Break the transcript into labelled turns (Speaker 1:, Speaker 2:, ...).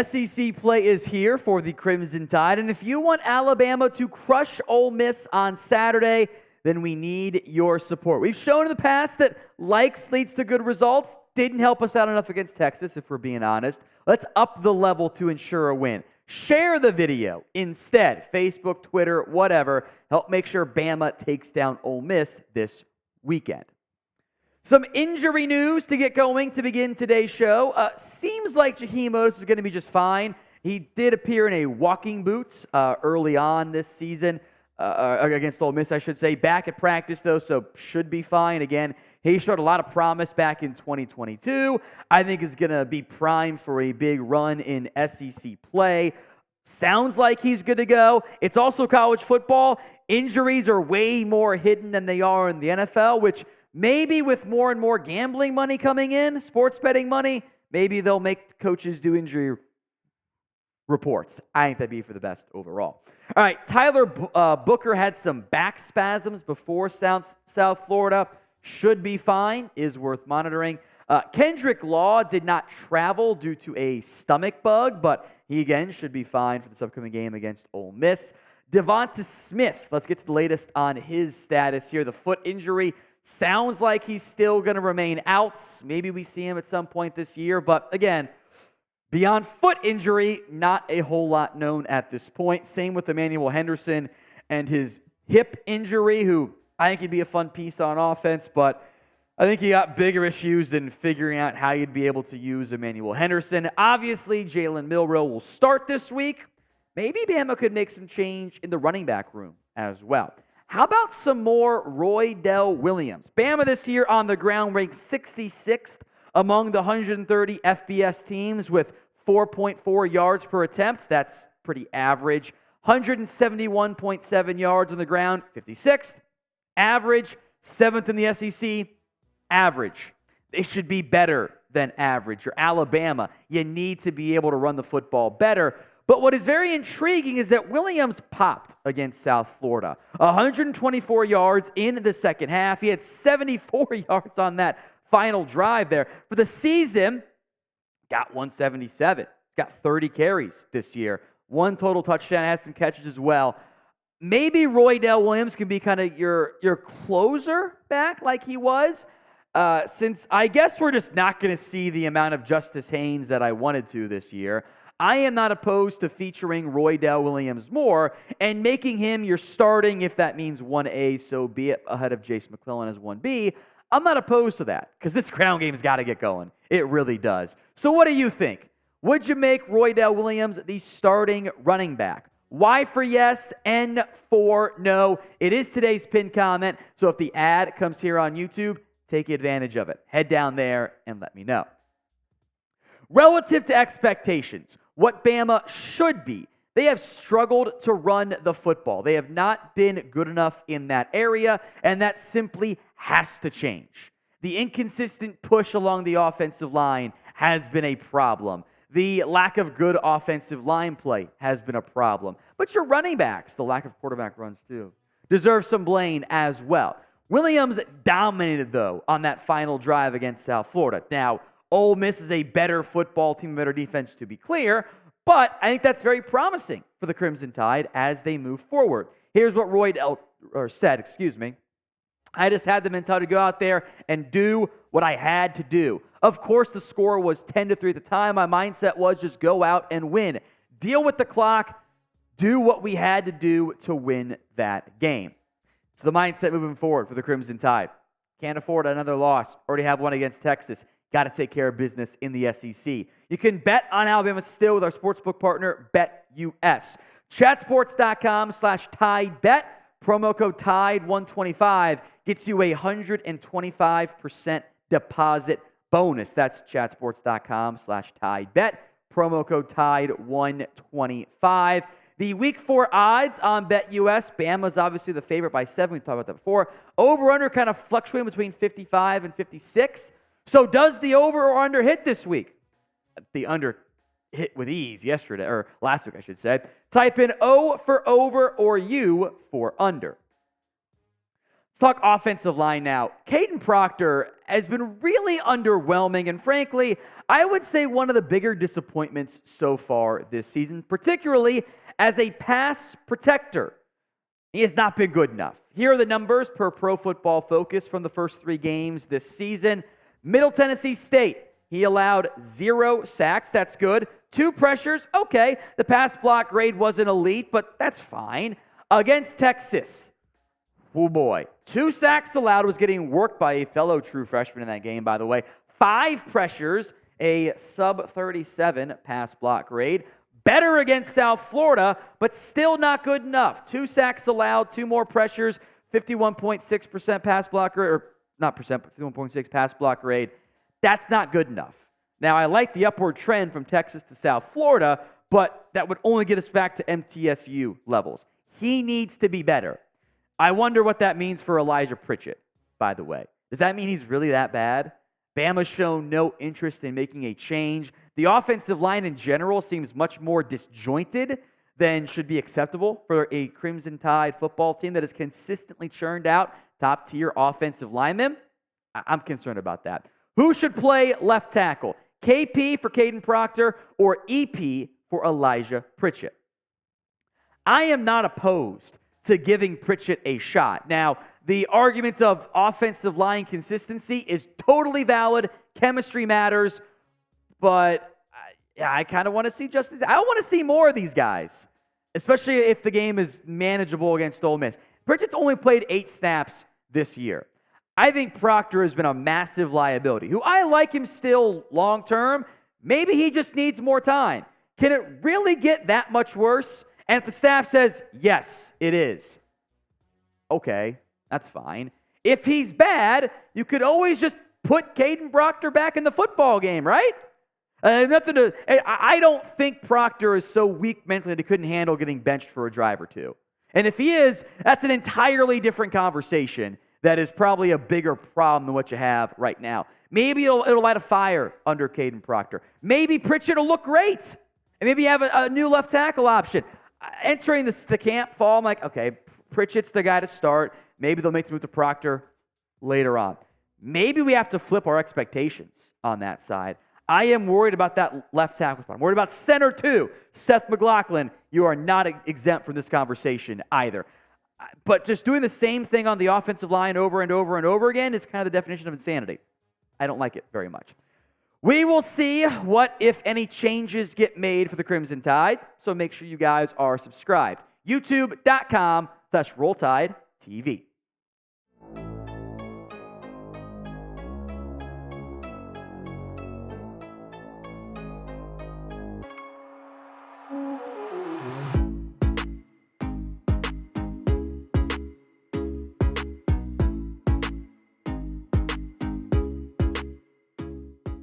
Speaker 1: SEC play is here for the Crimson Tide, and if you want Alabama to crush Ole Miss on Saturday, then we need your support. We've shown in the past that likes leads to good results. Didn't help us out enough against Texas, if we're being honest. Let's up the level to ensure a win. Share the video instead. Facebook, Twitter, whatever. Help make sure Bama takes down Ole Miss this weekend. Some injury news to get going to begin today's show. Seems like Jaheim Oatis is going to be just fine. He did appear in a walking boots early on this season against Ole Miss, I should say. Back at practice, though, so should be fine. Again, he showed a lot of promise back in 2022. I think is going to be primed for a big run in SEC play. Sounds like he's good to go. It's also college football. Injuries are way more hidden than they are in the NFL, which maybe with more and more gambling money coming in, sports betting money, maybe they'll make coaches do injury reports. I think that'd be for the best overall. All right, Tyler Booker had some back spasms before South Florida. Should be fine, is worth monitoring. Kenrick Law did not travel due to a stomach bug, but he again should be fine for this upcoming game against Ole Miss. DeVonta Smith, let's get to the latest on his status here. The foot injury sounds like he's still going to remain out. Maybe we see him at some point this year. But again, beyond foot injury, not a whole lot known at this point. Same with Emmanuel Henderson and his hip injury, who I think he'd be a fun piece on offense. But I think he got bigger issues in figuring out how you'd be able to use Emmanuel Henderson. Obviously, Jalen Milroe will start this week. Maybe Bama could make some change in the running back room as well. How about some more Roydell Williams? Bama this year on the ground ranked 66th among the 130 FBS teams with 4.4 yards per attempt. That's pretty average. 171.7 yards on the ground, 56th. Average, 7th in the SEC, average. They should be better than average. You're Alabama. You need to be able to run the football better. But what is very intriguing is that Williams popped against South Florida. 124 yards in the second half. He had 74 yards on that final drive there. For the season, got 177. Got 30 carries this year. One total touchdown, had some catches as well. Maybe Roydell Williams can be kind of your closer back like he was. Since I guess we're just not going to see the amount of Justice Haynes that I wanted to this year. I am not opposed to featuring Roydell Williams more and making him your starting, if that means 1A, so be it, ahead of Jase McClellan as 1B. I'm not opposed to that because this ground game's got to get going. It really does. So what do you think? Would you make Roydell Williams the starting running back? Y for yes, N for no. It is today's pinned comment, so if the ad comes here on YouTube, take advantage of it. Head down there and let me know. Relative to expectations, what Bama should be, they have struggled to run the football. They have not been good enough in that area, and that simply has to change. The inconsistent push along the offensive line has been a problem. The lack of good offensive line play has been a problem. But your running backs, the lack of quarterback runs too, deserve some blame as well. Williams dominated, though, on that final drive against South Florida. Now, Ole Miss is a better football team, better defense, to be clear, but I think that's very promising for the Crimson Tide as they move forward. Here's what Roydell said. I just had the mentality to go out there and do what I had to do. Of course, the score was 10-3 at the time. My mindset was just go out and win. Deal with the clock. Do what we had to do to win that game. So the mindset moving forward for the Crimson Tide. Can't afford another loss. Already have one against Texas. Got to take care of business in the SEC. You can bet on Alabama still with our sportsbook partner, BetUS. Chatsports.com/TideBet. Promo code TIDE125 gets you a 125% deposit bonus. That's chatsports.com/TideBet. Promo code TIDE125. The Week 4 odds on BetUS. Bama's obviously the favorite by 7. We've talked about that before. Over-under kind of fluctuating between 55 and 56. So does the over or under hit this week? The under hit with ease yesterday, or last week I should say. Type in O for over or U for under. Let's talk offensive line now. Kadyn Proctor has been really underwhelming, and frankly, I would say one of the bigger disappointments so far this season, particularly as a pass protector. He has not been good enough. Here are the numbers per Pro Football Focus from the first 3 games this season. Middle Tennessee State, he allowed 0 sacks. That's good. 2 pressures. Okay, the pass block grade wasn't elite, but that's fine. Against Texas, oh boy, 2 sacks allowed, was getting worked by a fellow true freshman in that game, by the way. 5 pressures, a sub-37 pass block grade. Better against South Florida, but still not good enough. 2 sacks allowed, 2 more pressures, 51.6% pass block grade, or not percent, but 51.6 pass block grade. That's not good enough. Now, I like the upward trend from Texas to South Florida, but that would only get us back to MTSU levels. He needs to be better. I wonder what that means for Elijah Pritchett, by the way. Does that mean he's really that bad? Bama's shown no interest in making a change. The offensive line in general seems much more disjointed than should be acceptable for a Crimson Tide football team that has consistently churned out top-tier offensive linemen. I'm concerned about that. Who should play left tackle? KP for Kadyn Proctor or EP for Elijah Pritchett? I am not opposed to giving Pritchett a shot. Now, the argument of offensive line consistency is totally valid. Chemistry matters. But I kind of want to see I want to see more of these guys, especially if the game is manageable against Ole Miss. Pritchett's only played 8 snaps this year. I think Proctor has been a massive liability. Who I like him still long-term. Maybe he just needs more time. Can it really get that much worse? And if the staff says, yes, it is, okay, that's fine. If he's bad, you could always just put Kadyn Proctor back in the football game, right? I don't think Proctor is so weak mentally that he couldn't handle getting benched for a drive or 2. And if he is, that's an entirely different conversation that is probably a bigger problem than what you have right now. Maybe it'll light a fire under Kadyn Proctor. Maybe Pritchett will look great. And maybe you have a new left tackle option. Entering the camp fall, I'm like, okay, Pritchett's the guy to start. Maybe they'll make the move to Proctor later on. Maybe we have to flip our expectations on that side. I am worried about that left tackle spot. I'm worried about center too. Seth McLaughlin, you are not exempt from this conversation either. But just doing the same thing on the offensive line over and over and over again is kind of the definition of insanity. I don't like it very much. We will see what, if any, changes get made for the Crimson Tide. So make sure you guys are subscribed. YouTube.com/RollTideTV.